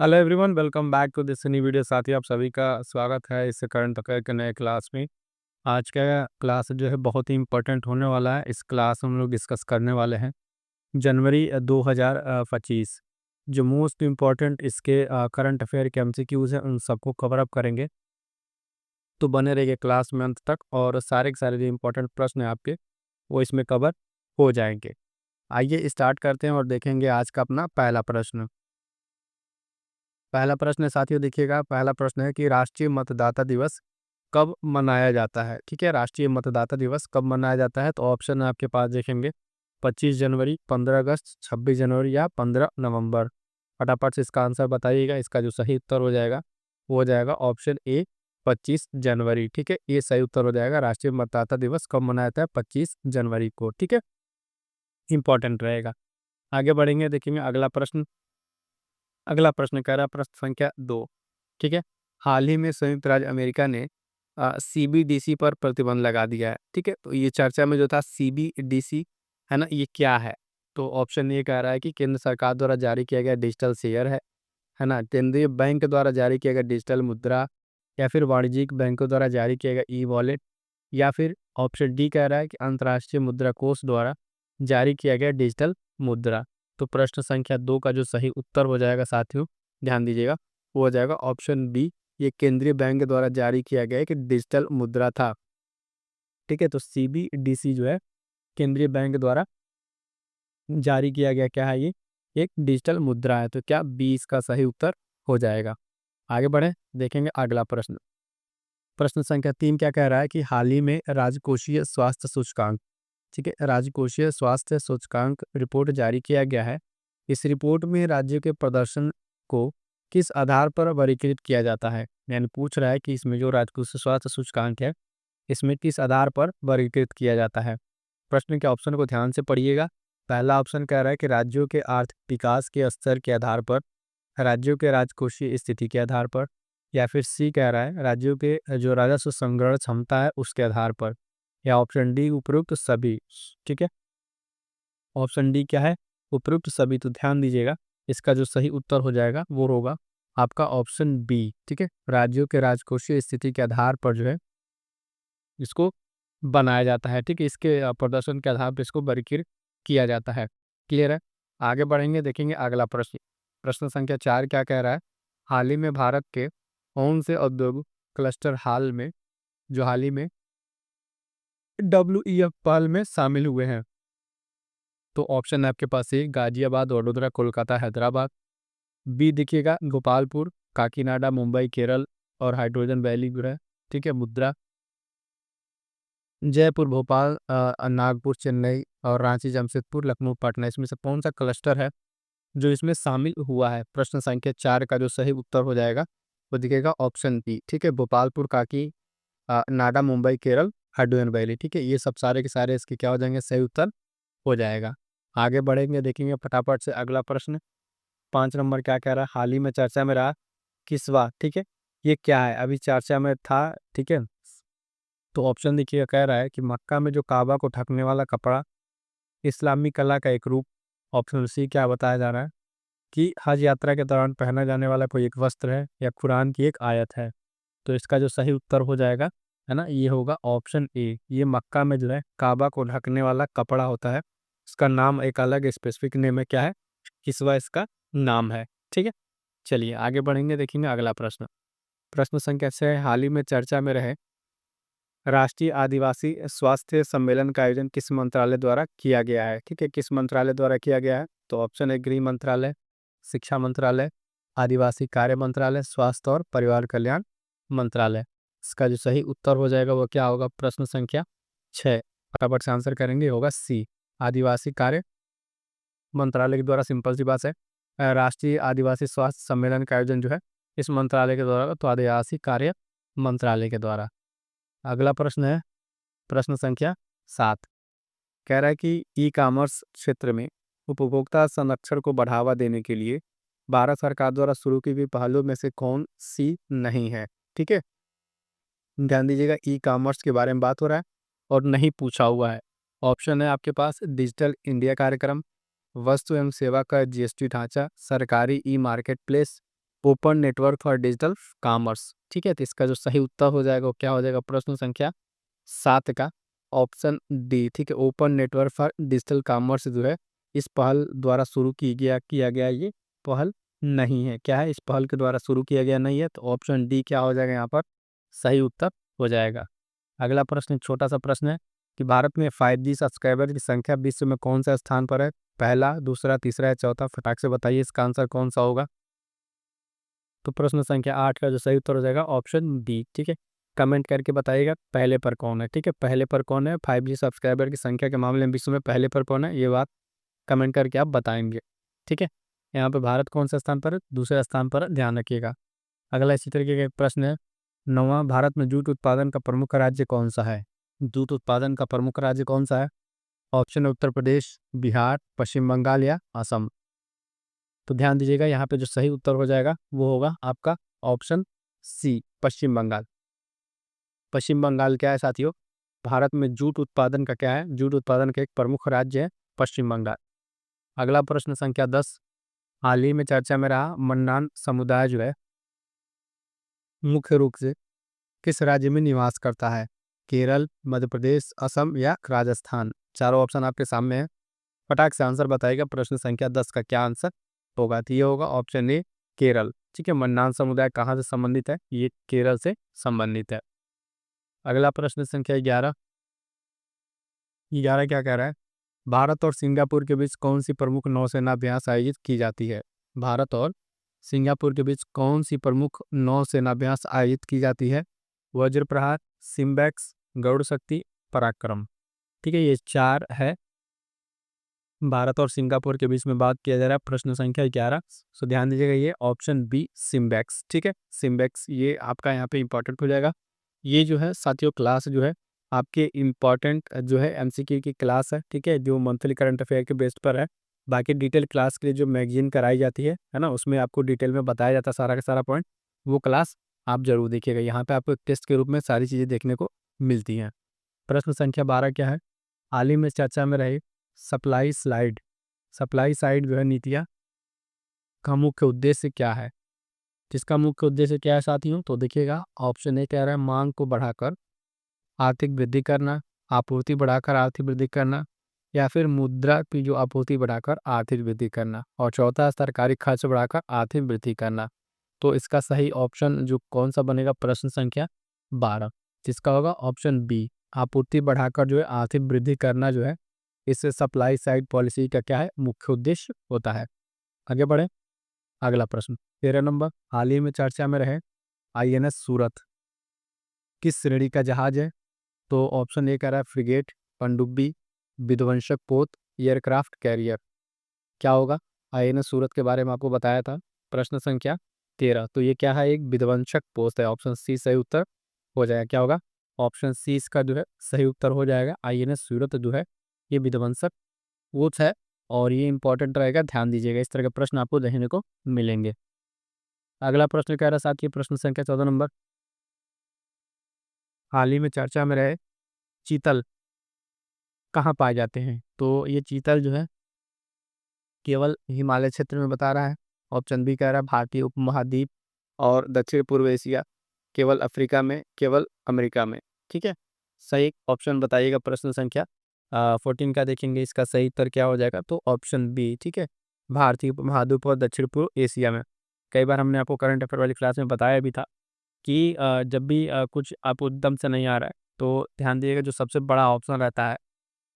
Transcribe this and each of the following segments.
Hello everyone, welcome back to this new video. साथी आप सभी का स्वागत है इस करंट अफेयर के नए क्लास में। आज का क्लास जो है बहुत ही इम्पोर्टेंट होने वाला है। इस क्लास में हम लोग डिस्कस करने वाले हैं जनवरी 2025 जो मोस्ट इम्पोर्टेंट इसके करंट अफेयर के एमसीक्यूज हैं उन सबको कवर अप करेंगे। तो बने रहिए क्लास में अंत तक और सारे के सारे जो इम्पोर्टेंट प्रश्न हैं आपके वो इसमें कवर हो जाएंगे। आइए स्टार्ट करते हैं और देखेंगे आज का अपना पहला प्रश्न। पहला प्रश्न है साथियों, देखिएगा। पहला प्रश्न है कि राष्ट्रीय मतदाता दिवस कब मनाया जाता है। ठीक है, राष्ट्रीय मतदाता दिवस कब मनाया जाता है। तो ऑप्शन आपके पास देखेंगे 25 जनवरी, 15 अगस्त, 26 जनवरी या 15 नवंबर। फटाफट से इसका आंसर बताइएगा। इसका जो सही उत्तर हो जाएगा वो हो जाएगा ऑप्शन ए 25 जनवरी। ठीक है, ये सही उत्तर हो जाएगा। राष्ट्रीय मतदाता दिवस कब मनाया जाता है? 25 जनवरी को। ठीक है, इंपॉर्टेंट रहेगा। आगे बढ़ेंगे, देखेंगे अगला प्रश्न। अगला प्रश्न कह रहा है प्रश्न संख्या 2। ठीक है, हाल ही में संयुक्त राज्य अमेरिका ने सीबीडीसी पर प्रतिबंध लगा दिया है। ठीक है, तो ये चर्चा में जो था सीबीडीसी है ना, ये क्या है? तो ऑप्शन ए कह रहा है कि केंद्र सरकार द्वारा जारी किया गया डिजिटल शेयर है ना, केंद्रीय बैंक द्वारा जारी किया गया डिजिटल मुद्रा, या फिर वाणिज्यिक बैंकों द्वारा जारी किया गया ई वॉलेट, या फिर ऑप्शन डी कह रहा है कि अंतर्राष्ट्रीय मुद्रा कोष द्वारा जारी किया गया डिजिटल मुद्रा। तो प्रश्न संख्या 2 का जो सही उत्तर हो जाएगा साथियों, ध्यान दीजिएगा, वो हो जाएगा ऑप्शन बी, ये केंद्रीय बैंक द्वारा जारी किया गया एक डिजिटल मुद्रा था। ठीक है, तो सीबीडीसी जो है केंद्रीय बैंक द्वारा जारी किया गया क्या है? ये एक डिजिटल मुद्रा है। तो क्या बी इसका सही उत्तर हो जाएगा? आगे बढ़े, देखेंगे अगला प्रश्न। प्रश्न संख्या 3 क्या कह रहा है कि हाल ही में राजकोषीय स्वास्थ्य सूचकांक, ठीक है, राजकोषीय स्वास्थ्य सूचकांक रिपोर्ट जारी किया गया है। इस रिपोर्ट में राज्यों के प्रदर्शन को किस आधार पर वर्गीकृत किया जाता है? यानी पूछ रहा है कि इसमें जो राजकोषीय स्वास्थ्य सूचकांक है इसमें किस आधार पर वर्गीकृत किया जाता है। प्रश्न के ऑप्शन को ध्यान से पढ़िएगा। पहला ऑप्शन कह रहा है कि राज्यों के आर्थिक विकास के स्तर के आधार पर, राज्यों के राजकोषीय स्थिति के आधार पर, या फिर सी कह रहा है राज्यों के जो राजस्व संग्रहण क्षमता है उसके आधार पर, या ऑप्शन डी उपरोक्त सभी। ठीक है, ऑप्शन डी क्या है? उपरोक्त सभी। तो ध्यान दीजिएगा, इसका जो सही उत्तर हो जाएगा वो होगा आपका ऑप्शन बी। ठीक है, राज्यों के राजकोषीय स्थिति के आधार पर जो है इसको बनाया जाता है। ठीक है, इसके प्रदर्शन के आधार पर इसको वर्गीकृत किया जाता है। क्लियर है? आगे बढ़ेंगे, देखेंगे अगला प्रश्न। प्रश्न संख्या 4 क्या कह रहा है? हाल ही में भारत के कौन से औद्योगिक क्लस्टर हाल ही में डब्ल्यूईएफ पहल में शामिल हुए हैं? तो ऑप्शन है आपके पास ए गाजियाबाद, वडोदरा, कोलकाता, हैदराबाद। बी देखिएगा गोपालपुर, काकीनाडा, मुंबई, केरल और हाइड्रोजन वैली जो है, ठीक है, मुद्रा। जयपुर, भोपाल, नागपुर, चेन्नई और रांची, जमशेदपुर, लखनऊ, पटना, इसमें से कौन सा क्लस्टर है जो इसमें शामिल हुआ है? प्रश्न संख्या 4 का जो सही उत्तर हो जाएगा वो दिखेगा ऑप्शन बी। ठीक है, भोपालपुर, काकी नाडा, मुंबई, केरल, हाइड्रोजन वैली। ठीक है, ये सब सारे के सारे इसके क्या हो जाएंगे? सही उत्तर हो जाएगा। आगे बढ़ेंगे, देखेंगे फटाफट से अगला प्रश्न। 5 नंबर क्या कह रहा है? हाल ही में चर्चा में रहा किस्वा। ठीक है, ये क्या है? अभी चर्चा में था। ठीक है, तो ऑप्शन देखिए, कह रहा है कि मक्का में जो काबा को ढकने वाला कपड़ा इस्लामी कला का एक रूप। ऑप्शन सी क्या बताया जा रहा है कि हज यात्रा के दौरान पहना जाने वाला कोई एक वस्त्र है या कुरान की एक आयत है। तो इसका जो सही उत्तर हो जाएगा है ना, ये होगा ऑप्शन ए। ये मक्का में जो है काबा को ढकने वाला कपड़ा होता है, उसका नाम एक अलग स्पेसिफिक नेम है, क्या है? किस्वा इसका नाम है। ठीक है, चलिए आगे बढ़ेंगे, देखेंगे अगला प्रश्न। प्रश्न संख्या 6, हाल ही में चर्चा में रहे राष्ट्रीय आदिवासी स्वास्थ्य सम्मेलन का आयोजन किस मंत्रालय द्वारा किया गया है? ठीक है, किस मंत्रालय द्वारा किया गया है? तो ऑप्शन है गृह मंत्रालय, शिक्षा मंत्रालय, आदिवासी कार्य मंत्रालय, स्वास्थ्य और परिवार कल्याण मंत्रालय। इसका जो सही उत्तर हो जाएगा वो क्या होगा? प्रश्न संख्या 6, फटाफट से आंसर करेंगे, होगा सी, आदिवासी कार्य मंत्रालय के द्वारा। सिंपल सी बात है, राष्ट्रीय आदिवासी स्वास्थ्य सम्मेलन का आयोजन जो है इस मंत्रालय के द्वारा, तो आदिवासी कार्य मंत्रालय के द्वारा। अगला प्रश्न है प्रश्न संख्या 7, कह रहा है कि ई कॉमर्स क्षेत्र में उपभोक्ता संरक्षण को बढ़ावा देने के लिए भारत सरकार द्वारा शुरू की गई पहलों में से कौन सी नहीं है? ठीक है, ध्यान दीजिएगा, ई कॉमर्स के बारे में बात हो रहा है और नहीं पूछा हुआ है। ऑप्शन है आपके पास डिजिटल इंडिया कार्यक्रम, वस्तु एवं सेवा का जीएसटी ढांचा, सरकारी e marketplace, open network for digital commerce. ठीक है, तो इसका जो सही उत्तर हो जाएगा वो क्या हो जाएगा, प्रश्न संख्या 7 का ऑप्शन डी। ठीक है, open network for digital commerce जो है इस पहल द्वारा शुरू किया गया ये पहल नहीं है। क्या है, इस पहल के द्वारा शुरू किया गया नहीं है, तो ऑप्शन डी क्या हो जाएगा यहाँ पर सही उत्तर हो जाएगा। अगला प्रश्न एक छोटा सा प्रश्न है कि भारत में 5G सब्सक्राइबर की संख्या विश्व में कौन सा स्थान पर है, पहला, दूसरा, तीसरा या चौथा, फटाक से बताइए इसका आंसर कौन सा होगा। तो प्रश्न संख्या 8 का जो सही उत्तर हो जाएगा ऑप्शन डी। ठीक है, कमेंट करके बताइएगा पहले पर कौन है। ठीक है, पहले पर कौन है 5G सब्सक्राइबर की संख्या के मामले में विश्व में पहले पर कौन है, ये बात कमेंट करके आप बताएंगे। ठीक है, यहाँ पे भारत कौन सा स्थान पर है, दूसरे स्थान पर है, ध्यान रखिएगा। अगला इसी तरीके का एक प्रश्न है, नौवां, भारत में जूट उत्पादन का प्रमुख राज्य कौन सा है। जूट उत्पादन का प्रमुख राज्य कौन सा है, ऑप्शन है उत्तर प्रदेश, बिहार, पश्चिम बंगाल या असम। तो ध्यान दीजिएगा यहाँ पे जो सही उत्तर हो जाएगा वो होगा आपका ऑप्शन सी, पश्चिम बंगाल। पश्चिम बंगाल क्या है साथियों, भारत में जूट उत्पादन का क्या है, जूट उत्पादन का एक प्रमुख राज्य है पश्चिम बंगाल। अगला प्रश्न संख्या 10, हाल ही में चर्चा में रहा मन्नान समुदाय जो है मुख्य रूप से किस राज्य में निवास करता है, केरल, मध्य प्रदेश, असम या राजस्थान। चारों ऑप्शन आपके सामने है, फटाक से आंसर बताइएगा प्रश्न संख्या 10 का क्या आंसर होगा। तो ये होगा ऑप्शन ए, केरल। ठीक है, मन्नान समुदाय कहाँ से संबंधित है, ये केरल से संबंधित है। अगला प्रश्न संख्या 11, 11 क्या कह रहा है, भारत और सिंगापुर के बीच कौन सी प्रमुख नौसेना अभ्यास आयोजित की जाती है। भारत और सिंगापुर के बीच कौन सी प्रमुख नौसेना अभ्यास आयोजित की जाती है, वज्र प्रहार, सिम्बैक्स, गरुड़ शक्ति, पराक्रम। ठीक है, ये 4 है भारत और सिंगापुर के बीच में बात किया जा रहा है, प्रश्न संख्या 11। सो ध्यान दीजिएगा ये ऑप्शन बी सिम्बैक्स। ठीक है, सिम्बैक्स ये आपका यहाँ पे इंपॉर्टेंट हो जाएगा। ये जो है साथियों क्लास जो है आपके इम्पॉर्टेंट जो है एमसीक्यू की क्लास है। ठीक है, जो मंथली करंट अफेयर के बेस पर है। बाकी डिटेल क्लास के लिए जो मैगजीन कराई जाती है ना, उसमें आपको डिटेल में बताया जाता है सारा का सारा पॉइंट, वो क्लास आप जरूर देखिएगा। यहाँ पे आपको एक टेस्ट के रूप में सारी चीज़ें देखने को मिलती हैं। प्रश्न संख्या 12 क्या है, हाल ही में चर्चा में रही सप्लाई स्लाइड, सप्लाई साइड जो है नीतियाँ का मुख्य उद्देश्य क्या है। जिसका मुख्य उद्देश्य क्या है साथियों, तो देखिएगा ऑप्शन ए कह रहा है मांग को बढ़ाकर आर्थिक वृद्धि करना, आपूर्ति बढ़ाकर आर्थिक वृद्धि करना, या फिर मुद्रा की जो आपूर्ति बढ़ाकर आर्थिक वृद्धि करना, और चौथा सरकारी खर्च बढ़ाकर आर्थिक वृद्धि करना। तो इसका सही ऑप्शन जो कौन सा बनेगा, प्रश्न संख्या 12, जिसका होगा ऑप्शन बी, आपूर्ति बढ़ाकर जो है आर्थिक वृद्धि करना जो है इससे सप्लाई साइड पॉलिसी का क्या है मुख्य उद्देश्य होता है। आगे बढ़े, अगला प्रश्न 13 नंबर, हाल ही में चर्चा में रहे आईएनएस सूरत किस श्रेणी का जहाज है। तो ऑप्शन ए कह रहा है फ्रिगेट, पनडुब्बी, विध्वंसक पोत, एयरक्राफ्ट कैरियर। क्या होगा, आईएनएस सूरत के बारे में आपको बताया था, प्रश्न संख्या 13। तो ये क्या है, एक विध्वंसक पोत है, ऑप्शन सी सही उत्तर हो जाएगा। क्या होगा, ऑप्शन सी इसका जो है सही उत्तर हो जाएगा। आईएनएस सूरत जो है ये विध्वंसक पोत है और ये इंपॉर्टेंट रहेगा, ध्यान दीजिएगा, इस तरह के प्रश्न आपको देखने को मिलेंगे। अगला प्रश्न कह रहा है साथ ही प्रश्न संख्या 14 नंबर, हाल ही में चर्चा में रहे चीतल कहाँ पाए जाते हैं। तो ये चीतल जो है केवल हिमालय क्षेत्र में बता रहा है। ऑप्शन बी कह रहा है भारतीय उपमहाद्वीप और दक्षिण पूर्व एशिया, केवल अफ्रीका में, केवल अमेरिका में। ठीक है, सही ऑप्शन बताइएगा प्रश्न संख्या 14 का देखेंगे, इसका सही उत्तर क्या हो जाएगा, तो ऑप्शन बी। ठीक है, भारतीय उपमहाद्वीप और दक्षिण पूर्व एशिया में। कई बार हमने आपको करंट अफेयर वाली क्लास में बताया भी था कि जब भी कुछ आपको एकदम से नहीं आ रहा है तो ध्यान दीजिएगा जो सबसे बड़ा ऑप्शन रहता है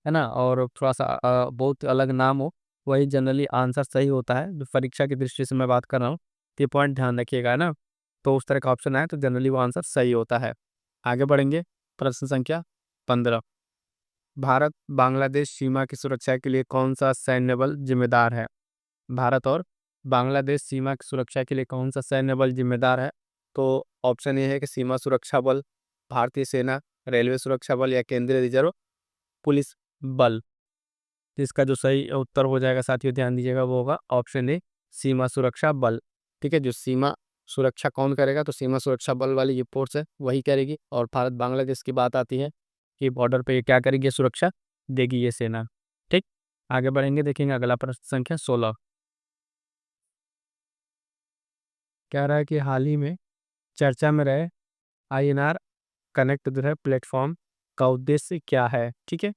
ना, और थोड़ा-सा बहुत अलग नाम हो, वही जनरली आंसर सही होता है। जो परीक्षा की दृष्टि से मैं बात कर रहा हूँ, तो ये पॉइंट ध्यान रखिएगा, है ना? तो उस तरह का ऑप्शन आए तो जनरली वो आंसर सही होता है। आगे बढ़ेंगे, प्रश्न संख्या 15, भारत बांग्लादेश सीमा की सुरक्षा के लिए कौन-सा सैन्य बल जिम्मेदार है? भारत और बांग्लादेश सीमा की सुरक्षा के लिए कौन-सा सैन्य बल जिम्मेदार है? तो ऑप्शन ए है कि सीमा सुरक्षा बल, भारतीय सेना, रेलवे सुरक्षा बल या केंद्रीय रिजर्व पुलिस बल। तो इसका जो सही उत्तर हो जाएगा साथियों, ध्यान दीजिएगा, वो होगा ऑप्शन ए, सीमा सुरक्षा बल। ठीक है, जो सीमा सुरक्षा कौन करेगा, तो सीमा सुरक्षा बल वाली ये फोर्स है वही करेगी। और भारत बांग्लादेश की बात आती है कि बॉर्डर पे ये क्या करेगी, ये सुरक्षा देगी ये सेना। ठीक, आगे बढ़ेंगे, देखेंगे अगला प्रश्न संख्या 16, कह रहा है कि हाल ही में चर्चा में रहे INR कनेक्ट जो है प्लेटफॉर्म का उद्देश्य क्या है। ठीक है,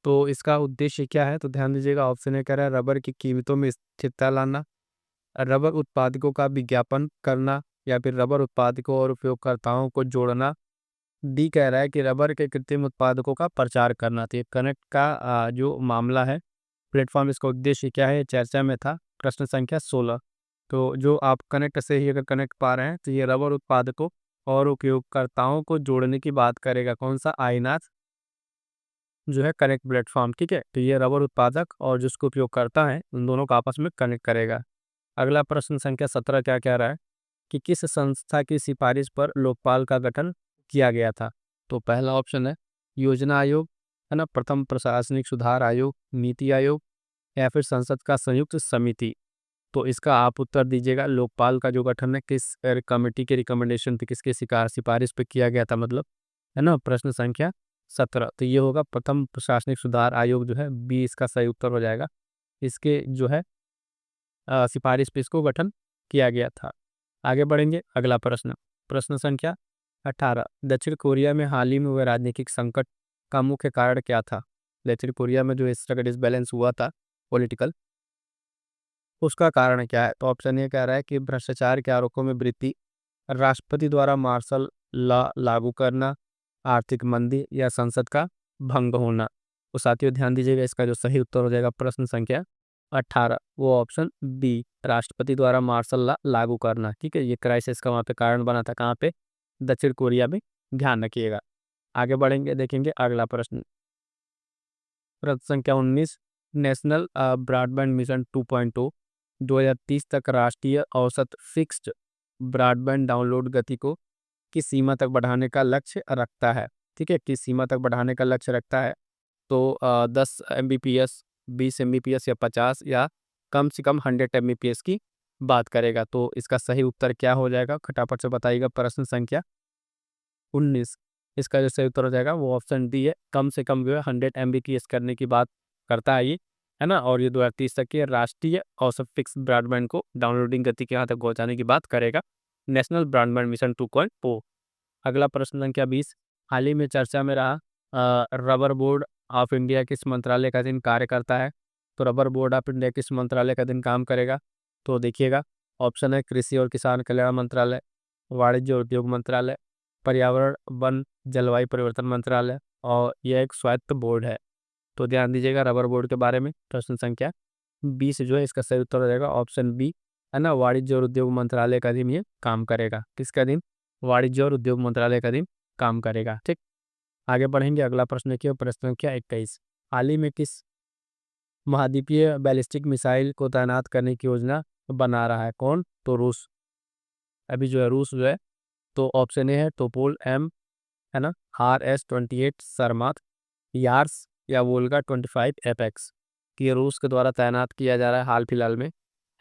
तो इसका उद्देश्य क्या है, तो ध्यान दीजिएगा। ऑप्शन ए कह रहा है रबर की कीमतों में स्थिरता लाना, रबर उत्पादकों का विज्ञापन करना, या फिर रबर उत्पादकों और उपयोगकर्ताओं को जोड़ना। डी कह रहा है कि रबर के कृत्रिम उत्पादकों का प्रचार करना। तो ये कनेक्ट का जो मामला है प्लेटफॉर्म, इसका उद्देश्य क्या है, चर्चा में था। प्रश्न संख्या 16। तो जो आप कनेक्ट से ही अगर कनेक्ट पा रहे हैं तो ये रबर उत्पादकों और उपयोगकर्ताओं को जोड़ने की बात करेगा। कौन सा, आईनाथ जो है कनेक्ट प्लेटफॉर्म। ठीक है, तो ये रबर उत्पादक और जिसको उपयोग करता है उन दोनों को आपस में कनेक्ट करेगा। अगला प्रश्न संख्या 17 क्या कह रहा है कि किस संस्था की सिफारिश पर लोकपाल का गठन किया गया था। तो पहला ऑप्शन है योजना आयोग, है ना, प्रथम प्रशासनिक सुधार आयोग, नीति आयोग, या फिर संसद का संयुक्त समिति। तो इसका आप उत्तर दीजिएगा। लोकपाल का जो गठन है किस कमेटी के रिकमेंडेशन पे, किसके सिफारिश पे किया गया था, मतलब, है ना। प्रश्न संख्या 17, तो ये होगा प्रथम प्रशासनिक सुधार आयोग जो है, बी इसका सही उत्तर हो जाएगा। इसके जो है सिफारिश पे इसको गठन किया गया था। आगे बढ़ेंगे, अगला प्रश्न, प्रश्न संख्या 18। दक्षिण कोरिया में हाल ही में हुए राजनीतिक संकट का मुख्य कारण क्या था। दक्षिण कोरिया में जो इस तरह का डिसबैलेंस हुआ था पॉलिटिकल, उसका कारण क्या है। तो ऑप्शन ए कह रहा है कि भ्रष्टाचार के आरोपों में वृद्धि, राष्ट्रपति द्वारा मार्शल लॉ लागू करना, आर्थिक मंदी, या संसद का भंग होना। तो साथियों ध्यान दीजिएगा, इसका जो सही उत्तर हो जाएगा प्रश्न संख्या 18, वो ऑप्शन बी, राष्ट्रपति द्वारा मार्शल लॉ लागू करना। ठीक है, ये क्राइसिस का वहाँ पे कारण बना था, कहाँ पे, दक्षिण कोरिया में। ध्यान रखिएगा। आगे बढ़ेंगे, देखेंगे अगला प्रश्न, प्रश्न संख्या 19। नेशनल ब्रॉडबैंड मिशन 2.0 2030 तक राष्ट्रीय औसत फिक्स्ड ब्रॉडबैंड डाउनलोड गति को किस सीमा तक बढ़ाने का लक्ष्य रखता है। ठीक है, किस सीमा तक बढ़ाने का लक्ष्य रखता है। तो 10 Mbps, 20 Mbps, या 50, या कम से कम 100 Mbps की बात करेगा। तो इसका सही उत्तर क्या हो जाएगा, खटापट से बताइएगा। प्रश्न संख्या 19, इसका जो सही उत्तर हो जाएगा वो ऑप्शन डी है। कम से कम जो है 100 Mbps करने की बात करता है ये, है ना। और ये 2030 तक की राष्ट्रीय औसत फिक्स ब्रॉडबैंड को डाउनलोडिंग गति के यहाँ तक पहुँचाने की बात करेगा, नेशनल ब्रॉडबैंड मिशन 2.0। अगला प्रश्न संख्या 20। हाल ही में चर्चा में रहा रबर बोर्ड ऑफ इंडिया किस मंत्रालय का अधीन कार्य करता है। तो रबर बोर्ड ऑफ इंडिया किस मंत्रालय का अधीन काम करेगा। तो देखिएगा, ऑप्शन है कृषि और किसान कल्याण मंत्रालय, वाणिज्य और उद्योग मंत्रालय, पर्यावरण वन जलवायु परिवर्तन मंत्रालय, और यह एक स्वायत्त बोर्ड है। तो ध्यान दीजिएगा रबर बोर्ड के बारे में। प्रश्न संख्या 20 जो है इसका सही उत्तर हो जाएगा ऑप्शन बी, है ना, वाणिज्य और उद्योग मंत्रालय का अधीन ये काम करेगा। किसका अधीन, वाणिज्य और उद्योग मंत्रालय का अधीन काम करेगा। ठीक, आगे बढ़ेंगे, अगला प्रश्न देखिए, प्रश्न संख्या 21। हाल ही में किस महाद्वीपीय बैलिस्टिक मिसाइल को तैनात करने की योजना बना रहा है। कौन, तो रूस। अभी जो है रूस जो है, तो ऑप्शन ए है टोपोल M, है ना, RS-28 सरमात, यार्स, या वोल्गा 25 एपेक्स। कि ये रूस के द्वारा तैनात किया जा रहा है हाल फिलहाल में,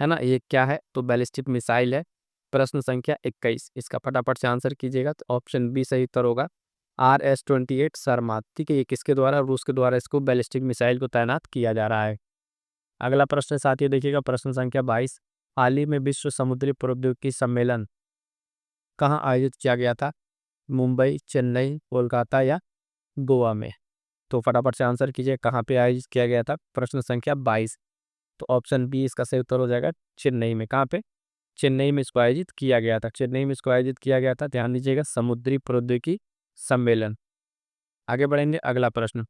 है ना। ये क्या है, तो बैलिस्टिक मिसाइल है। प्रश्न संख्या 21, इसका फटाफट से आंसर कीजिएगा। तो ऑप्शन बी सही उत्तर होगा, RS-28 सरमात। ठीक है, ये किसके द्वारा, रूस के द्वारा इसको बैलिस्टिक मिसाइल को तैनात किया जा रहा है। अगला प्रश्न साथियों देखिएगा, प्रश्न संख्या 22। हाल ही में विश्व समुद्री प्रौद्योगिकी सम्मेलन कहाँ आयोजित किया गया था। मुंबई, चेन्नई, कोलकाता, या गोवा में। तो फटाफट से आंसर कीजिए, कहाँ पे आयोजित किया गया था। प्रश्न संख्या 22, तो ऑप्शन बी इसका सही उत्तर हो जाएगा, चेन्नई में। कहाँ पे, चेन्नई में इसको आयोजित किया गया था। चेन्नई में इसको आयोजित किया गया था, ध्यान दीजिएगा, समुद्री प्रौद्योगिकी सम्मेलन। आगे बढ़ेंगे, अगला प्रश्न।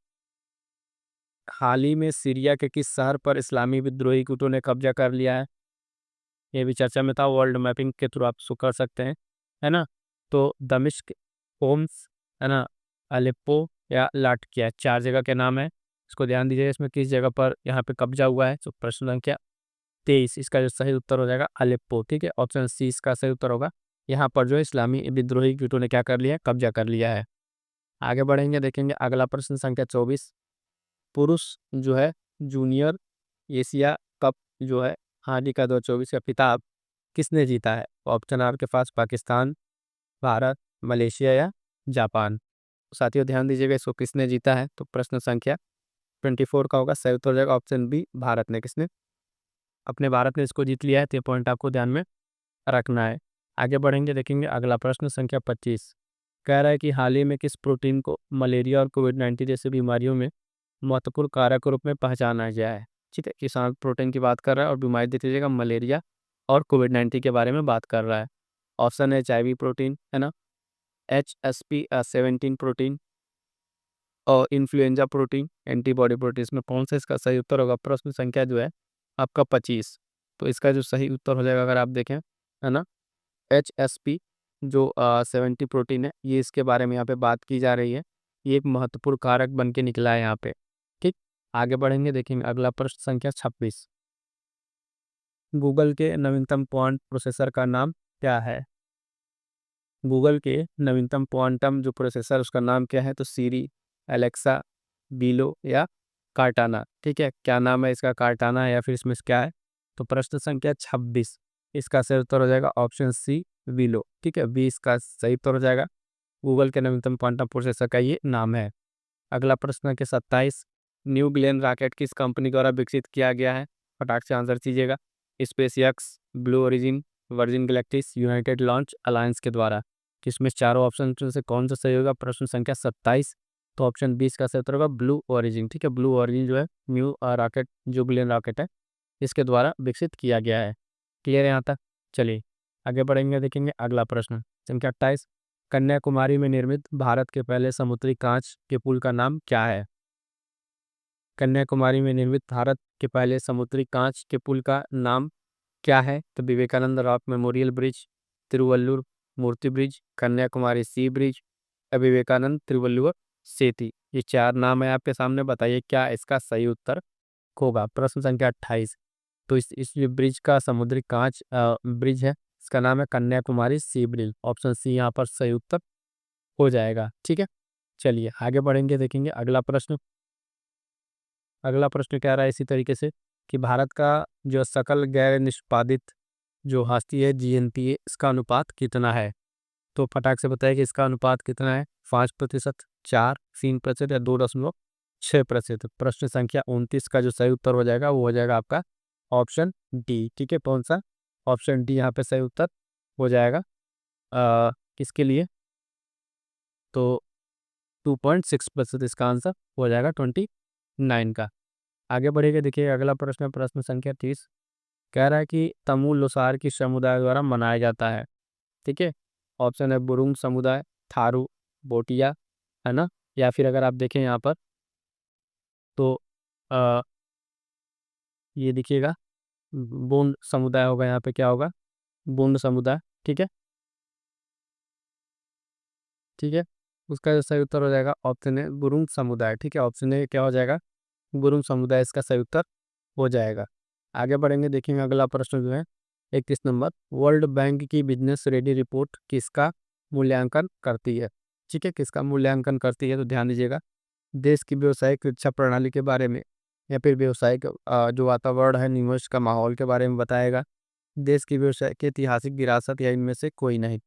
हाल ही में सीरिया के किस शहर पर इस्लामी विद्रोही गुटों ने कब्जा कर लिया है। ये भी चर्चा में था, वर्ल्ड मैपिंग के थ्रू आप इसको कर सकते हैं, है ना। तो दमिश्क, होम्स, है ना, अलेप्पो, या लाटकिया, 4 जगह के नाम है। इसको ध्यान दीजिए, इसमें किस जगह पर यहाँ पे कब्जा हुआ है। तो प्रश्न संख्या 23, इसका जो सही उत्तर हो जाएगा अलेप्पो। ठीक है, ऑप्शन सी इसका सही उत्तर होगा। यहाँ पर जो इस्लामी विद्रोही गुटों ने क्या कर लिया है, कब्जा कर लिया है। आगे बढ़ेंगे, देखेंगे अगला प्रश्न संख्या 24। पुरुष जो है जूनियर एशिया कप जो है हाल का 2024 का खिताब किसने जीता है। ऑप्शन आपके पास पाकिस्तान, भारत, मलेशिया, या जापान। साथियों ध्यान दीजिएगा, इसको किसने जीता है। तो प्रश्न संख्या 24 का होगा, सही उत्तर हो जाएगा ऑप्शन बी, भारत ने। किसने, अपने भारत ने इसको जीत लिया है। तो ये पॉइंट आपको ध्यान में रखना है। आगे बढ़ेंगे, देखेंगे अगला प्रश्न संख्या 25। कह रहा है कि हाल ही में किस प्रोटीन को मलेरिया और कोविड-19 जैसी बीमारियों में महत्वपूर्ण कारक के रूप में पहचाना गया है। ठीक है, किसान प्रोटीन की बात कर रहा है और बीमारी देख लीजिएगा मलेरिया और कोविड-19 के बारे में बात कर रहा है। ऑप्शन है HIV प्रोटीन, है ना, HSP17 प्रोटीन और इन्फ्लुएंजा प्रोटीन, एंटीबॉडी प्रोटीन। इसमें कौन सा इसका सही उत्तर होगा? प्रश्न संख्या जो है आपका 25। तो इसका जो सही उत्तर हो जाएगा, अगर आप देखें, है ना, HSP जो 70 प्रोटीन है, ये इसके बारे में यहाँ पे बात की जा रही है। ये एक महत्वपूर्ण कारक बन के निकला है यहाँ पे। ठीक, आगे बढ़ेंगे, देखेंगे अगला प्रश्न संख्या 26। गूगल के नवीनतम क्वांट प्रोसेसर का नाम क्या है? गूगल के नवीनतम क्वांटम जो प्रोसेसर, उसका नाम क्या है? तो सीरी, एलेक्सा, बीलो या कार्टाना। ठीक है, क्या नाम है इसका? कार्टाना है या फिर इसमें क्या है? तो प्रश्न संख्या 26, इसका सही उत्तर हो जाएगा ऑप्शन सी, विलो। ठीक है, 20 का सही उत्तर हो जाएगा। गूगल के नवीनतम क्वांटम प्रोसेसर का ये नाम है। अगला प्रश्न के 27। न्यू ग्लेन रॉकेट किस कंपनी द्वारा विकसित किया गया है? फटाक से आंसर कीजिएगा। SpaceX, Blue Origin, Virgin Galactic, United Launch Alliance के द्वारा। किसमें चारों ऑप्शन में से कौन सा सही होगा? प्रश्न संख्या 27। तो ऑप्शन 20 का सही उत्तर होगा ब्लू ओरिजिन। ठीक है, ब्लू ओरिजिन जो है न्यू रॉकेट, जो ग्लेन रॉकेट है, इसके द्वारा विकसित किया गया है। क्लियर है यहाँ तक? चलिए आगे बढ़ेंगे, देखेंगे अगला प्रश्न संख्या 28। कन्याकुमारी में निर्मित भारत के पहले समुद्री कांच के पुल का नाम क्या है? कन्याकुमारी में निर्मित भारत के पहले समुद्री कांच के पुल का नाम क्या है? तो Vivekananda rock memorial bridge, Tiruvallur मूर्ति bridge, Kanyakumari sea bridge, Vivekananda Tiruvallur सेतु। ये 4 नाम है आपके सामने, बताइए क्या इसका सही उत्तर होगा? प्रश्न संख्या 28। तो इस जो ब्रिज का समुद्री कांच ब्रिज है, इसका नाम है Kanyakumari sea bridge. Option C यहाँ पर सही उत्तर हो जाएगा। ठीक है, चलिए आगे बढ़ेंगे, देखेंगे अगला प्रश्न। अगला प्रश्न कह रहा है इसी तरीके से कि भारत का जो सकल गैर निष्पादित जो हस्ती है GNPA, इसका अनुपात कितना है? तो फटाक से बताइए कि इसका अनुपात कितना है? 5%, 4, 3% या 2.6%। प्रश्न संख्या 29 का जो सही उत्तर हो जाएगा वो हो जाएगा आपका ऑप्शन डी। ठीक है, कौन सा? ऑप्शन डी यहाँ पे सही उत्तर हो जाएगा। किसके लिए? तो 2.6% इसका आंसर हो जाएगा 29 का। आगे बढ़ेगा, देखिए अगला प्रश्न है प्रश्न संख्या 30। कह रहा है कि तमिल लोसार किस समुदाय द्वारा मनाया जाता है? ठीक है, ऑप्शन है बुरुंग समुदाय, थारू, बोटिया, है ना, या फिर अगर आप देखें यहाँ पर तो आ, ये देखिएगा बूंद समुदाय होगा, यहाँ पे क्या होगा? बूंद समुदाय। ठीक है, ठीक है, उसका जो सही उत्तर हो जाएगा ऑप्शन है बुरुंग समुदाय। ठीक है, ऑप्शन ए क्या हो जाएगा? बुरुंग समुदाय इसका सही उत्तर हो जाएगा। आगे बढ़ेंगे, देखेंगे अगला प्रश्न जो है 31 नंबर। वर्ल्ड बैंक की बिजनेस रेडी रिपोर्ट किसका मूल्यांकन करती है? ठीक है, किसका मूल्यांकन करती है? तो ध्यान दीजिएगा, देश की व्यावसायिक शिक्षा प्रणाली के बारे में या फिर व्यावसायिक जो वातावरण है, निवेश का माहौल के बारे में बताएगा, देश की व्यवसाय की ऐतिहासिक विरासत या इनमें से कोई नहीं।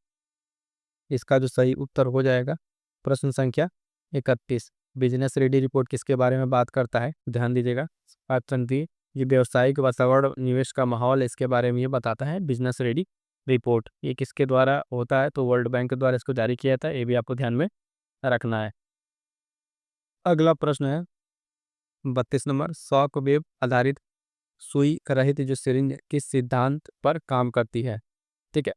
इसका जो सही उत्तर हो जाएगा प्रश्न संख्या 31। बिजनेस रेडी रिपोर्ट किसके बारे में बात करता है? ध्यान दीजिएगा, ऑप्शन डी, ये व्यावसायिक वातावरण, निवेश का माहौल, इसके बारे में ये बताता है बिजनेस रेडी रिपोर्ट। ये किसके द्वारा होता है? तो वर्ल्ड बैंक के द्वारा इसको जारी किया था, ये भी आपको ध्यान में रखना है। अगला प्रश्न है 32 नंबर। शॉक वेव आधारित सुई रहित जो सिरिंज किस सिद्धांत पर काम करती है? ठीक है,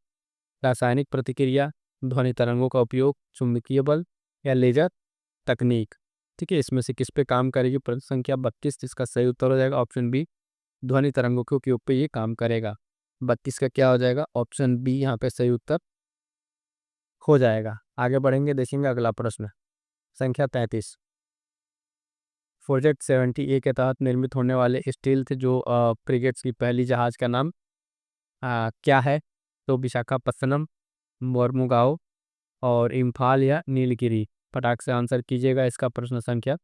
रासायनिक प्रतिक्रिया, ध्वनि तरंगों का उपयोग, चुंबकीय बल या लेजर तकनीक। ठीक है, इसमें से किस पे काम करेगी? प्रश्न संख्या 32, इसका सही उत्तर हो जाएगा ऑप्शन बी, ध्वनि तरंगों के उपयोग पे ये काम करेगा। 32 का क्या हो जाएगा? ऑप्शन बी यहाँ पे सही उत्तर हो जाएगा। आगे बढ़ेंगे, देखेंगे अगला प्रश्न संख्या 33। प्रोजेक्ट 70A के तहत निर्मित होने वाले स्टील थे जो फ्रिगेट्स की पहली जहाज का नाम क्या है? तो विशाखापत्तनम, मोरमुगाओ और इम्फाल या नीलगिरी। फटाक से आंसर कीजिएगा इसका प्रश्न संख्या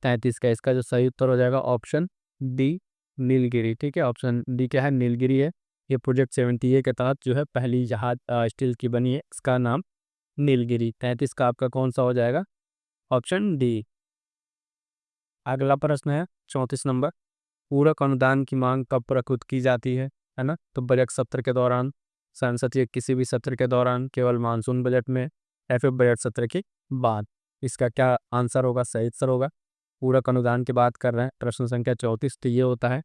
33 का। इसका जो सही उत्तर हो जाएगा ऑप्शन डी, नीलगिरी। ठीक है, ऑप्शन डी क्या है? नीलगिरी है। ये प्रोजेक्ट 70A के तहत जो है पहली जहाज स्टील की बनी है, इसका नाम नीलगिरी। 33 का आपका कौन सा हो जाएगा? Option D. अगला प्रश्न है 34 नंबर। पूरक अनुदान की मांग कब प्रस्तुत की जाती है ना? तो बजट सत्र के दौरान, संसद के किसी भी सत्र के दौरान, केवल मानसून बजट में, या फिर बजट सत्र के बाद। इसका क्या आंसर होगा, सही आंसर होगा पूरक अनुदान की बात कर रहे हैं। प्रश्न संख्या 34 तो ये होता है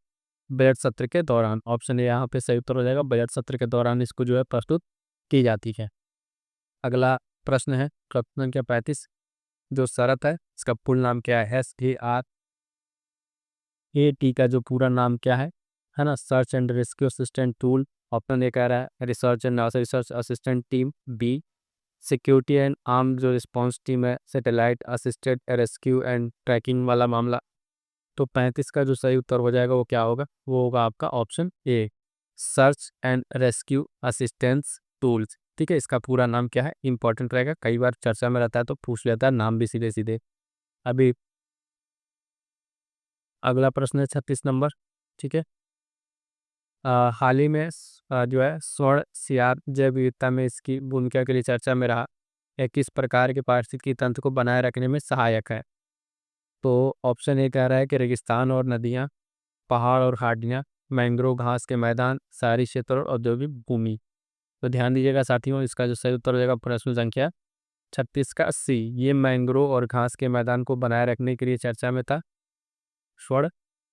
बजट सत्र के दौरान। ऑप्शन ए यहाँ पे सही उत्तर हो जाएगा, बजट सत्र के दौरान इसको जो है प्रस्तुत की जाती है। अगला प्रश्न है प्रश्न संख्या 35, जो शरत है इसका फुल नाम क्या है। SARAT का जो पूरा नाम क्या है ना। Search and rescue assistant tool. Option A कह रहा है research and research assistant team. B security and arm जो रिस्पॉन्स टीम है, satellite assisted rescue and tracking वाला मामला। तो 35 का जो सही उत्तर हो जाएगा वो क्या होगा, वो होगा आपका option A, search and rescue assistance tools. ठीक है, इसका पूरा नाम क्या है, इंपॉर्टेंट रहेगा, कई बार चर्चा में रहता है तो पूछ लेता है नाम भी सीधे सीधे। अभी अगला प्रश्न है 36 नंबर। ठीक है, हाल ही में जो है स्वर्ण सियार जैव विविधता में इसकी भूमिका के लिए चर्चा में रहा। यह किस प्रकार के पारिस्थितिकी तंत्र को बनाए रखने में सहायक है। तो ऑप्शन ए कह रहा है कि रेगिस्तान और नदियाँ, पहाड़ और हाडियाँ, मैंग्रोव घास के मैदान, शहरी क्षेत्र और औद्योगिक भूमि। तो ध्यान दीजिएगा साथियों, इसका जो सही उत्तर हो जाएगा प्रश्न संख्या 36 का 80, ये मैंग्रोव और घास के मैदान को बनाए रखने के लिए चर्चा में था स्वर्ण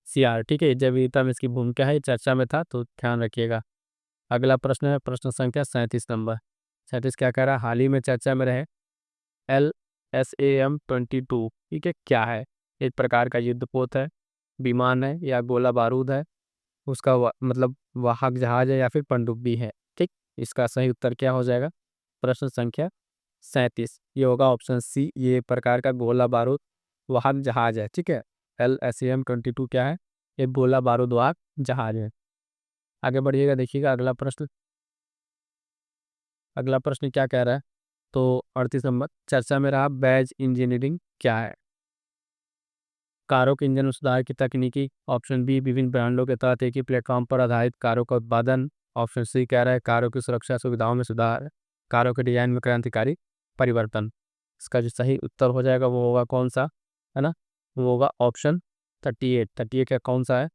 सियार। ठीक है, जैव विविधता में इसकी भूमिका है, चर्चा में था, तो ध्यान रखिएगा। अगला प्रश्न है प्रश्न संख्या 37 नंबर। 37 क्या कह रहा है, हाल ही में चर्चा में रहे LSAM-22। ठीक है, क्या है, एक प्रकार का युद्धपोत है, विमान है, या गोला बारूद है, उसका मतलब वाहक जहाज है, या फिर पनडुब्बी है। ठीक, इसका सही उत्तर क्या हो जाएगा, प्रश्न संख्या 37, ये होगा ऑप्शन सी, ये एक प्रकार का गोला बारूद वाहक जहाज है। ठीक है, LSAM-22 क्या है, एक गोला बारूद वाहक जहाज है। आगे बढ़िएगा, देखिएगा अगला प्रश्न क्या कह रहा है। तो 38 नंबर, चर्चा में रहा बैज इंजीनियरिंग क्या है। कारों के इंजन में सुधार की तकनीकी। ऑप्शन बी विभिन्न ब्रांडों के तहत एक ही प्लेटफॉर्म पर आधारित कारों का उत्पादन। ऑप्शन सी कह रहा है कारों की सुरक्षा सुविधाओं में सुधार, कारों के डिजाइन में क्रांतिकारी परिवर्तन। इसका जो सही उत्तर हो जाएगा वो होगा कौन सा, है ना, वो होगा ऑप्शन 38 का कौन सा है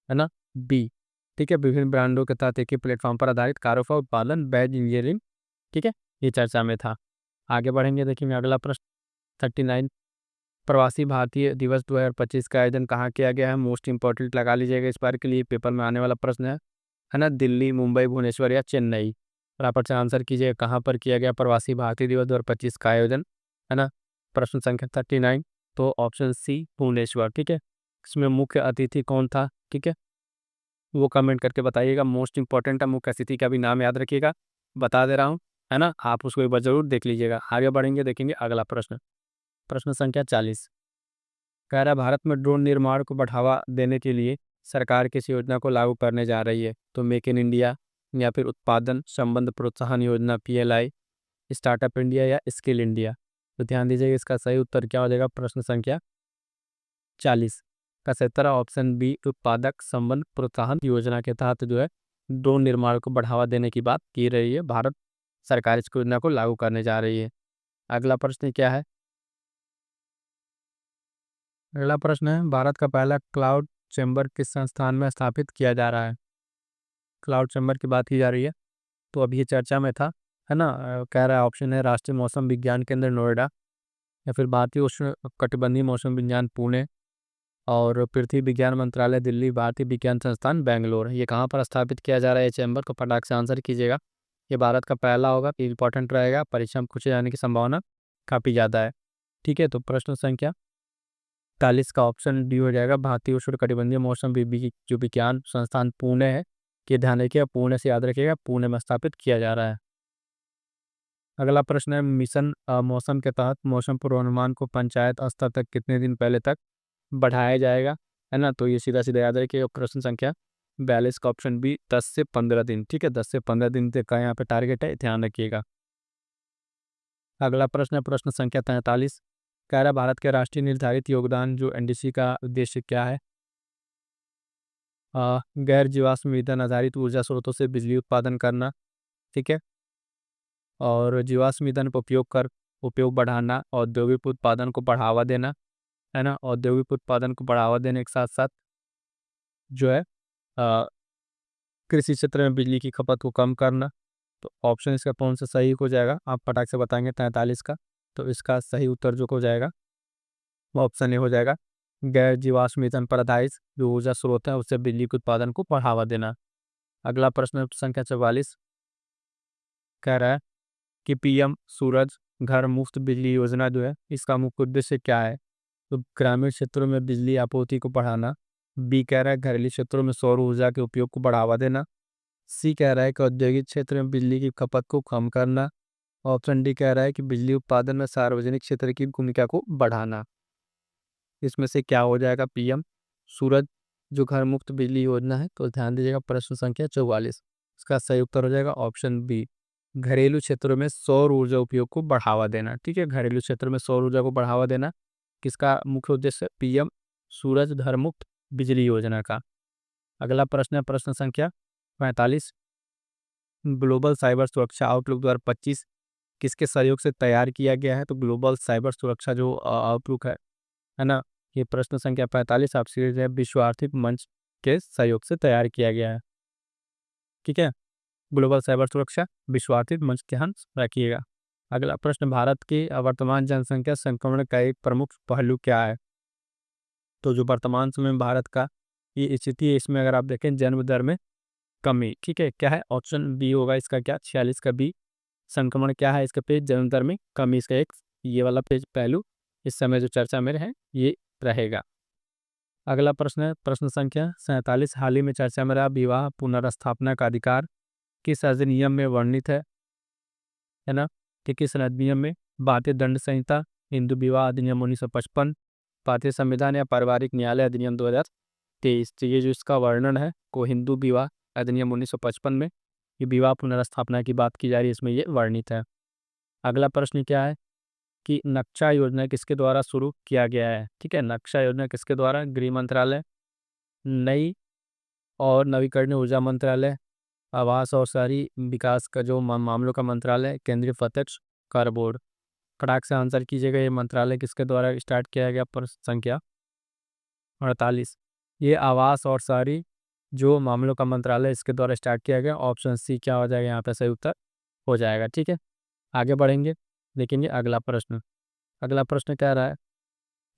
ना, बी। ठीक है, विभिन्न ब्रांडों के तहत एक ही प्लेटफॉर्म पर आधारित कारों का उत्पादन, बैज इंजीनियरिंग। ठीक है, ये चर्चा में था। आगे बढ़ेंगे, देखेंगे अगला प्रश्न 39, प्रवासी भारतीय दिवस 2025 का आयोजन कहाँ किया गया है। मोस्ट इंपॉर्टेंट लगा लीजिएगा, इस बार के लिए पेपर में आने वाला प्रश्न है ना। दिल्ली, मुंबई, भुवनेश्वर या चेन्नई। फटाफट से आंसर कीजिए, कहाँ पर किया गया प्रवासी भारतीय दिवस 2025 का आयोजन, है ना। प्रश्न संख्या 39, तो ऑप्शन सी भुवनेश्वर। ठीक है, इसमें मुख्य अतिथि कौन था, ठीक है, वो कमेंट करके बताइएगा। मोस्ट इंपॉर्टेंट है, मुख्य अतिथि का भी नाम याद रखिएगा, बता दे रहा हूँ, है ना, आप उसको एक बार जरूर देख लीजिएगा। आगे बढ़ेंगे, देखेंगे अगला प्रश्न, प्रश्न संख्या 40, कह रहा है भारत में ड्रोन निर्माण को बढ़ावा देने के लिए सरकार किस योजना को लागू करने जा रही है। तो मेक इन इंडिया, या फिर उत्पादन संबंध प्रोत्साहन योजना PLI, स्टार्टअप इंडिया या स्किल इंडिया। तो ध्यान दीजिएगा, इसका सही उत्तर क्या हो जाएगा, प्रश्न संख्या 40 का 17 ऑप्शन बी, उत्पादक संबंध प्रोत्साहन योजना के तहत जो है ड्रोन निर्माण को बढ़ावा देने की बात की रही है, भारत सरकार इस योजना को लागू करने जा रही है। अगला प्रश्न क्या है, अगला प्रश्न है भारत का पहला क्लाउड चैम्बर किस संस्थान में स्थापित किया जा रहा है। क्लाउड चैम्बर की बात की जा रही है, तो अभी ये चर्चा में था, है ना। कह रहा है ऑप्शन है राष्ट्रीय मौसम विज्ञान केंद्र नोएडा, या फिर भारतीय उष्ण कटिबंधीय मौसम विज्ञान पुणे, और पृथ्वी विज्ञान मंत्रालय दिल्ली, भारतीय विज्ञान संस्थान बेंगलोर। ये कहाँ पर स्थापित किया जा रहा है चैम्बर, तो फटाक से आंसर कीजिएगा। ये भारत का पहला होगा, इंपॉर्टेंट रहेगा, परीक्षा में पूछे जाने की संभावना काफ़ी ज़्यादा है। ठीक है, तो प्रश्न संख्या 41 का ऑप्शन डी हो जाएगा, भारतीय उष्ण कटिबंधीय मौसम जो विज्ञान संस्थान पुणे है, ये ध्यान रखिएगा, पुणे से याद रखिएगा, पुणे में स्थापित किया जा रहा है। अगला प्रश्न है मिशन मौसम के तहत मौसम पूर्वानुमान को पंचायत स्तर तक कितने दिन पहले तक बढ़ाया जाएगा, है ना। तो ये सीधा सीधा याद रखिएगा, प्रश्न संख्या 42 का ऑप्शन बी 10 से 15 दिन। ठीक है, 10 से 15 दिन तक का यहाँ पे टारगेट है, ध्यान रखिएगा। अगला प्रश्न है प्रश्न संख्या 43, कह रहा है भारत के राष्ट्रीय निर्धारित योगदान जो NDC का उद्देश्य क्या है। गैर जीवाश्म ईंधन आधारित ऊर्जा स्रोतों से बिजली उत्पादन करना, ठीक है, और जीवाश्म ईंधन का उपयोग बढ़ाना, औद्योगिक उत्पादन को बढ़ावा देना, है ना। औद्योगिक उत्पादन को बढ़ावा देने के साथ साथ जो है कृषि क्षेत्र में बिजली की खपत को कम करना। तो ऑप्शन इसका कौन सा सही हो जाएगा, आप फटाक से बताएंगे 43 का। तो इसका सही उत्तर जो हो जाएगा वो ऑप्शन ए हो जाएगा, गैर जीवाश्म ईंधन पर आधारित जो ऊर्जा स्रोत है उससे बिजली के उत्पादन को बढ़ावा देना। अगला प्रश्न संख्या 44 कह रहा है कि पीएम सूरज घर मुफ्त बिजली योजना जो है इसका मुख्य उद्देश्य क्या है। तो ग्रामीण क्षेत्रों में बिजली आपूर्ति को बढ़ाना। बी कह रहा है घरेलू क्षेत्रों में सौर ऊर्जा के उपयोग को बढ़ावा देना। सी कह रहा है कि औद्योगिक क्षेत्र में बिजली की खपत को कम करना। ऑप्शन डी कह रहा है कि बिजली उत्पादन में सार्वजनिक क्षेत्र की भूमिका को बढ़ाना। इसमें से क्या हो जाएगा पीएम सूरज जो घर मुफ्त बिजली योजना है। तो ध्यान दीजिएगा प्रश्न संख्या 44, इसका सही उत्तर हो जाएगा ऑप्शन बी, घरेलू क्षेत्रों में सौर ऊर्जा उपयोग को बढ़ावा देना। ठीक है, घरेलू क्षेत्र में सौर ऊर्जा को बढ़ावा देना किसका मुख्य उद्देश्य, पीएम सूरज घर मुफ्त बिजली योजना का। अगला प्रश्न है प्रश्न संख्या 45, ग्लोबल साइबर सुरक्षा आउटलुक 2025 किसके सहयोग से तैयार किया गया है। तो ग्लोबल साइबर सुरक्षा जो आउटलुक है ना, ये प्रश्न संख्या 45 आपसे विश्व आर्थिक मंच के सहयोग से तैयार किया गया है। ठीक है, ग्लोबल साइबर सुरक्षा विश्व आर्थिक मंच के ध्यान रखिएगा। अगला प्रश्न, भारत की वर्तमान जनसंख्या संक्रमण का एक प्रमुख पहलू क्या है। तो जो वर्तमान समय में भारत का ये स्थिति है इसमें अगर आप देखें जन्म दर में कमी। ठीक है, क्या है ऑप्शन बी होगा इसका, क्या 46 का बी, संक्रमण क्या है इसका पेज जन्म दर में कमी, इसका एक ये वाला पेज पहलू इस समय जो चर्चा में है ये रहेगा। अगला प्रश्न है प्रश्न संख्या 47, हाल ही में चर्चा में रहा विवाह पुनर्स्थापना का अधिकार किस अधिनियम में वर्णित है ना, कि किस अधिनियम में, भारतीय दंड संहिता, हिंदू विवाह अधिनियम 1955, भारतीय संविधान या पारिवारिक न्यायालय अधिनियम 2023। तो ये जो इसका वर्णन है वो हिंदू विवाह अधिनियम 1955 में ये विवाह पुनर्स्थापना की बात की जा रही है, इसमें ये वर्णित है। अगला प्रश्न क्या है कि नक्शा योजना किसके द्वारा शुरू किया गया है। ठीक है, नक्शा योजना किसके द्वारा, गृह मंत्रालय, नई और नवीकरणीय ऊर्जा मंत्रालय, आवास और शहरी विकास का जो मामलों का मंत्रालय, केंद्रीय प्रत्यक्ष कर बोर्ड। फटाक से आंसर कीजिएगा ये मंत्रालय किसके द्वारा स्टार्ट किया गया। प्रश्न संख्या 48, ये आवास और शहरी जो मामलों का मंत्रालय इसके द्वारा स्टार्ट किया गया। ऑप्शन सी क्या हो जाएगा यहाँ पे सही उत्तर हो जाएगा। ठीक है, आगे बढ़ेंगे देखेंगे अगला प्रश्न। अगला प्रश्न कह रहा है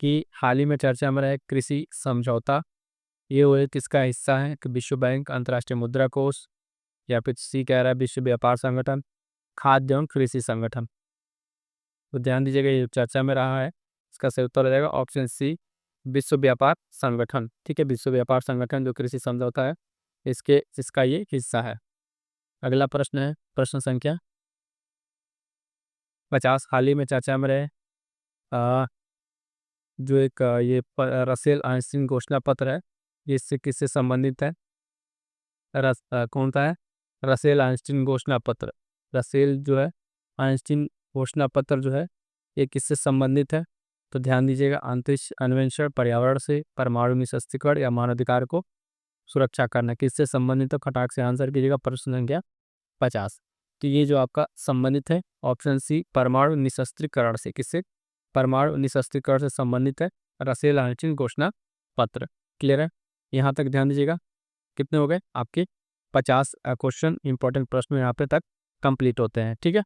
कि हाल ही में चर्चा में रहे कृषि समझौता ये वो किसका हिस्सा है, कि विश्व बैंक, अंतर्राष्ट्रीय मुद्रा कोष, या फिर सी कह रहा है विश्व व्यापार संगठन, खाद्य एवं कृषि संगठन। तो ध्यान दीजिएगा ये चर्चा में रहा है, इसका सही उत्तर हो जाएगा ऑप्शन सी, विश्व व्यापार संगठन। ठीक है, विश्व व्यापार संगठन जो कृषि समझौता है इसका ये हिस्सा है। अगला प्रश्न है प्रश्न संख्या 50, हाल ही में चर्चा में रहे जो एक रसेल आइंस्टीन घोषणा पत्र है ये इससे किससे संबंधित है। कौन सा है, रसेल आइंस्टीन घोषणा पत्र। रसेल जो है आइंस्टीन घोषणा पत्र जो है ये किससे संबंधित है। तो ध्यान दीजिएगा अंतरिक्ष अन्वेषण, पर्यावरण से, परमाणु निशस्त्रीकरण या मानवाधिकार को सुरक्षा करना किससे संबंधित है। खटाक से आंसर कीजिएगा प्रश्न संख्या 50। तो ये जो आपका संबंधित है ऑप्शन सी, परमाणु निशस्त्रीकरण से, किससे, परमाणु निशस्त्रीकरण से संबंधित है रसेल आइंस्टीन घोषणा पत्र। क्लियर है, यहाँ तक ध्यान दीजिएगा। कितने हो गए आपके 50 क्वेश्चन इंपॉर्टेंट प्रश्न यहाँ पे तक कंप्लीट होते हैं। ठीक है।